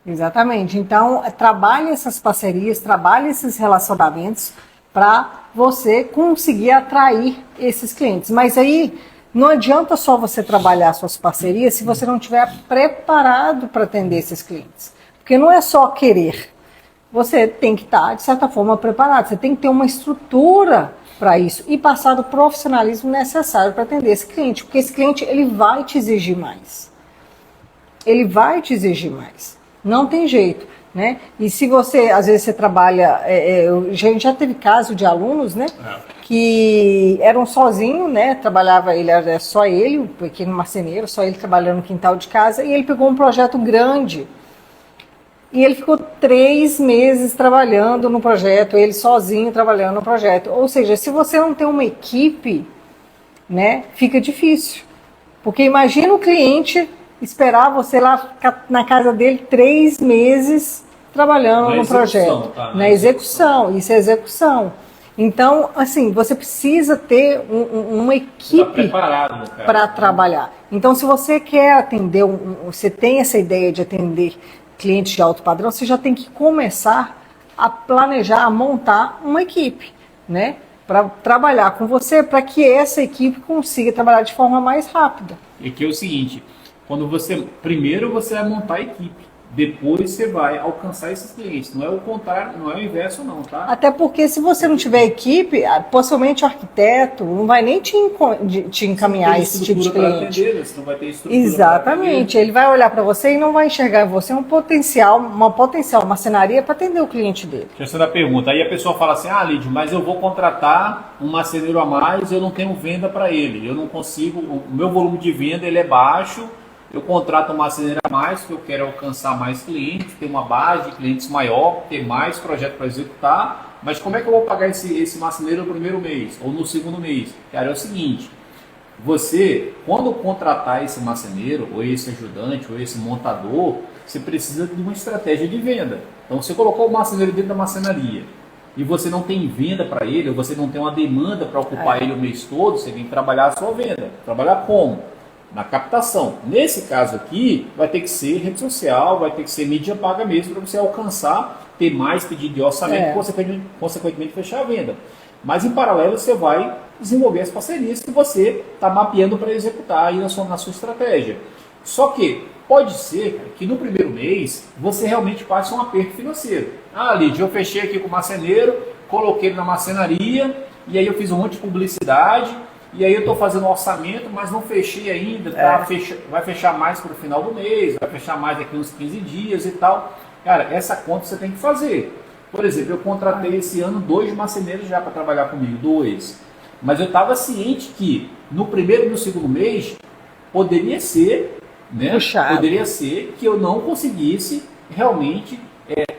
Exatamente. Então, trabalhe essas parcerias, trabalhe esses relacionamentos para você conseguir atrair esses clientes. Mas aí não adianta só você trabalhar suas parcerias se você não estiver preparado para atender esses clientes. Porque não é só querer. Você tem que estar, de certa forma, preparado. Você tem que ter uma estrutura para isso e passar o profissionalismo necessário para atender esse cliente. Porque esse cliente ele vai te exigir mais. Ele vai te exigir mais. Não tem jeito, né? E se você, às vezes você trabalha, a gente já teve caso de alunos, né? Que eram sozinhos, né? Trabalhava ele, era só ele, o pequeno marceneiro, só ele trabalhando no quintal de casa, e ele pegou um projeto grande. E ele ficou 3 meses trabalhando no projeto, ele sozinho trabalhando no projeto. Ou seja, se você não tem uma equipe, né, fica difícil. Porque imagina o cliente esperar você lá na casa dele 3 meses trabalhando no projeto. Tá? Na execução, isso é execução. Então, assim, você precisa ter uma equipe para trabalhar. Então, se você quer atender, você tem essa ideia de atender clientes de alto padrão, você já tem que começar a planejar, a montar uma equipe, né? Para trabalhar com você, para que essa equipe consiga trabalhar de forma mais rápida. E que é o seguinte, primeiro você vai montar a equipe, depois você vai alcançar esses clientes. Não é o contrário, não é o inverso não, tá? Até porque se você não tiver equipe, possivelmente o arquiteto não vai nem te encaminhar esse tipo de cliente. Você não vai ter estrutura. Exatamente. Ele vai olhar para você e não vai enxergar em você uma potencial marcenaria para atender o cliente dele. Deixa eu dar a pergunta. Aí a pessoa fala assim, Lídio, mas eu vou contratar um marceneiro a mais, eu não tenho venda para ele. Eu não consigo, o meu volume de venda ele é baixo. Eu contrato uma marceneiro a mais, porque eu quero alcançar mais clientes, ter uma base de clientes maior, ter mais projetos para executar. Mas como é que eu vou pagar esse marceneiro no primeiro mês ou no segundo mês? Cara, é o seguinte, você, quando contratar esse marceneiro, ou esse ajudante, ou esse montador, você precisa de uma estratégia de venda. Então, você colocou o marceneiro dentro da marcenaria e você não tem venda para ele, ou você não tem uma demanda para ocupar ele o mês todo, você tem que trabalhar a sua venda. Trabalhar como? Na captação. Nesse caso aqui, vai ter que ser rede social, vai ter que ser mídia paga mesmo para você alcançar, ter mais pedido de orçamento e consequentemente fechar a venda. Mas em paralelo você vai desenvolver as parcerias que você está mapeando para executar aí na sua estratégia. Só que pode ser que no primeiro mês você realmente passe um aperto financeiro. Lídio, eu fechei aqui com o marceneiro, coloquei ele na marcenaria e aí eu fiz um monte de publicidade. E aí eu estou fazendo um orçamento, mas não fechei ainda, vai fechar mais para o final do mês, vai fechar mais daqui uns 15 dias e tal. Cara, essa conta você tem que fazer. Por exemplo, eu contratei esse ano 2 marceneiros já para trabalhar comigo, 2. Mas eu estava ciente que no primeiro e no segundo mês poderia ser, né? Poderia ser que eu não conseguisse realmente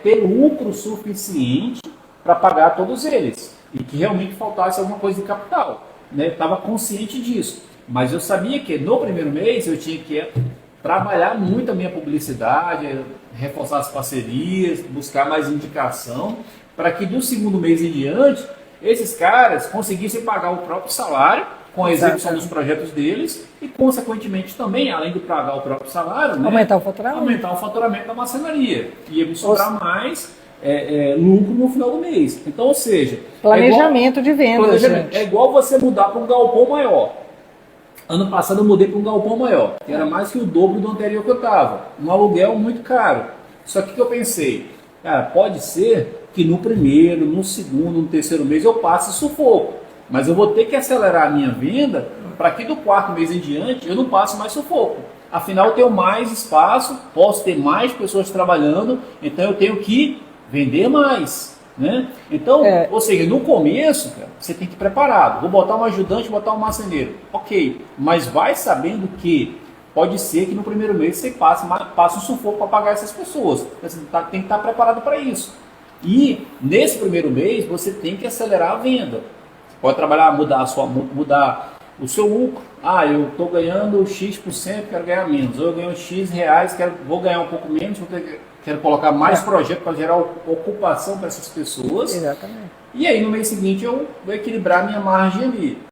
ter lucro suficiente para pagar todos eles. E que realmente faltasse alguma coisa de capital. Estava consciente disso, mas eu sabia que no primeiro mês eu tinha que trabalhar muito a minha publicidade, reforçar as parcerias, buscar mais indicação, para que do segundo mês em diante, esses caras conseguissem pagar o próprio salário com a execução dos projetos deles e, consequentemente, também, além de pagar o próprio salário, aumentar o faturamento da marcenaria. Ia me sobrar mais lucro no final do mês. Então, ou seja, planejamento de vendas. É igual você mudar para um galpão maior. Ano passado eu mudei para um galpão maior, que era mais que o dobro do anterior que eu estava. Um aluguel muito caro. Só que eu pensei, cara, pode ser que no primeiro, no segundo, no terceiro mês eu passe sufoco. Mas eu vou ter que acelerar a minha venda para que do 4º mês em diante eu não passe mais sufoco. Afinal, eu tenho mais espaço, posso ter mais pessoas trabalhando, então eu tenho que vender mais, né? Então, ou seja, no começo, cara, você tem que ir preparado. Vou botar um ajudante, botar um marceneiro. Ok, mas vai sabendo que pode ser que no primeiro mês você passe um sufoco para pagar essas pessoas. Você tem que estar preparado para isso. E nesse primeiro mês você tem que acelerar a venda. Você pode trabalhar, mudar o seu lucro. Eu estou ganhando X%, quero ganhar menos. Ou eu ganho X reais, vou ganhar um pouco menos, quero colocar mais projeto para gerar ocupação para essas pessoas. Exatamente. E aí no mês seguinte eu vou equilibrar a minha margem ali.